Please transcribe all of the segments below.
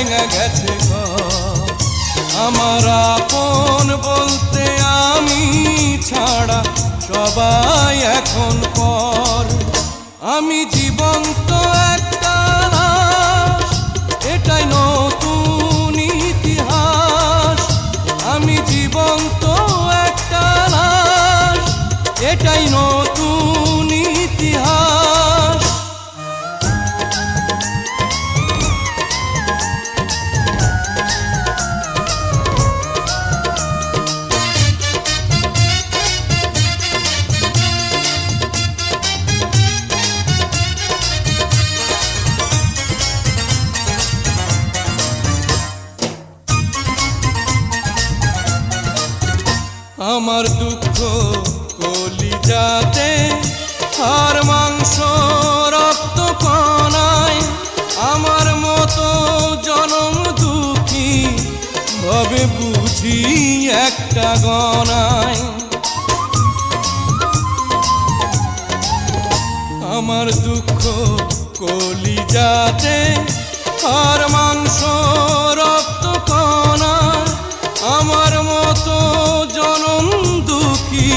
ভাঙা গেছে ঘর। আমার আপন বলতে আমি ছাড়া সবাই এখন পর। আমি জীবন্ত একটা লাশ, এটাই নতুন ইতিহাস। আমি জীবন্ত একটা লাশ, এটাই নতুন ইতিহাস। আমার দুঃখ কলিজাতে, আর মাংস রক্ত কণায়। আমার মতো জনম দুঃখী ভাবে বুঝি একটা গণায়। আমার দুঃখ কলিজাতে, আর মাংস রক্ত কণায়। আমার মতো জনম দুঃখী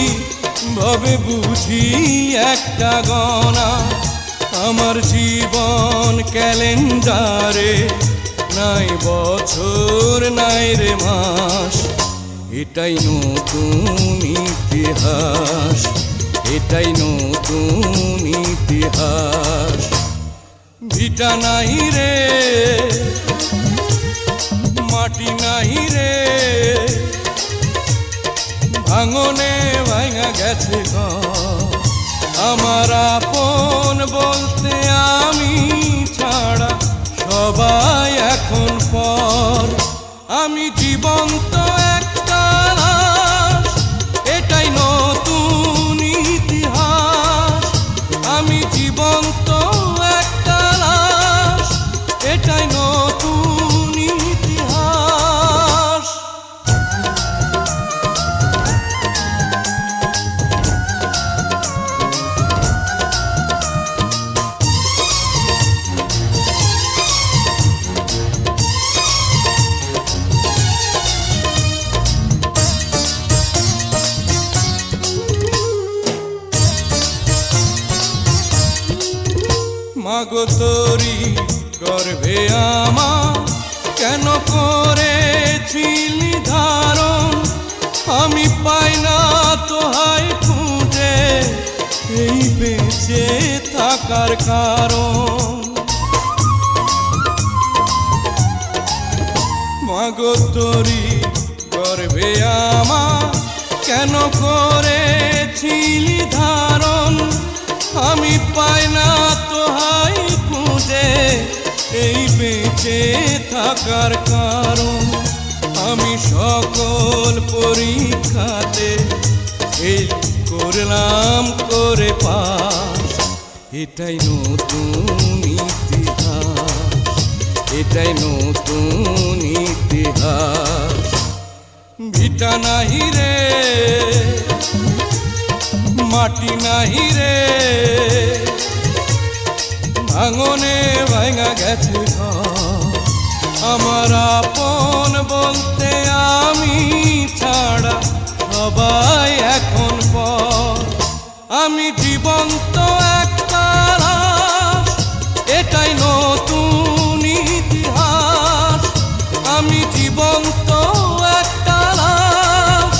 ভাবে বুঝি একটা গণা। আমার জীবন ক্যালেন্ডারে নাই বছর নাই রে মাস, এটাই নতুন ইতিহাস, এটাই নতুন ইতিহাস। ভিটা নাই রে, মাটি নাই রে, ভাঙনে ভাঙা গেছে ঘর। আমার আপন বলতে আমি ছাড়া সবাই এখন পর। আমি জীবন্ত একটা লাশ, এটাই নতুন ইতিহাস। আমি জীবন্ত একটা লাশ, এটাই নতুন ইতিহাস। মাগো তোরি গর্ভে আমার কেন করেছিলি ধারণ? আমি পাই না তোহাই খুঁজে এই বেঁচে থাকার কারণ। মাগো তোরি গর্ভে আমার কেন করেছিলি ধারণ? আমি পাই না তোহাই খুঁজে এই বেঁচে থাকার কারণ। আমি সকল পরীক্ষাতে এই করলাম করে পাস, এটাই নতুন ইতিহাস, এটাই নতুন ইতিহাস। ভিটা নাহি রে, মাটি নাহি রে, ভাঙনে ভাঙা গেছে ঘর। আমার আপন বলতে আমি ছাড়া সবাই এখন পর। আমি জীবন্ত একটা লাশ, এটাই নতুন ইতিহাস। আমি জীবন্ত একটা লাশ,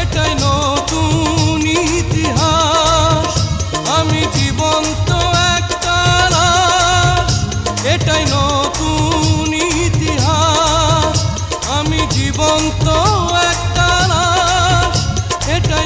এটাই নতুন ইতিহাস। আমি জীবন্ত একটা লাশ, এটাই নতুন ইতিহাস। আমি জীবন্ত একটা লাশ, এটাই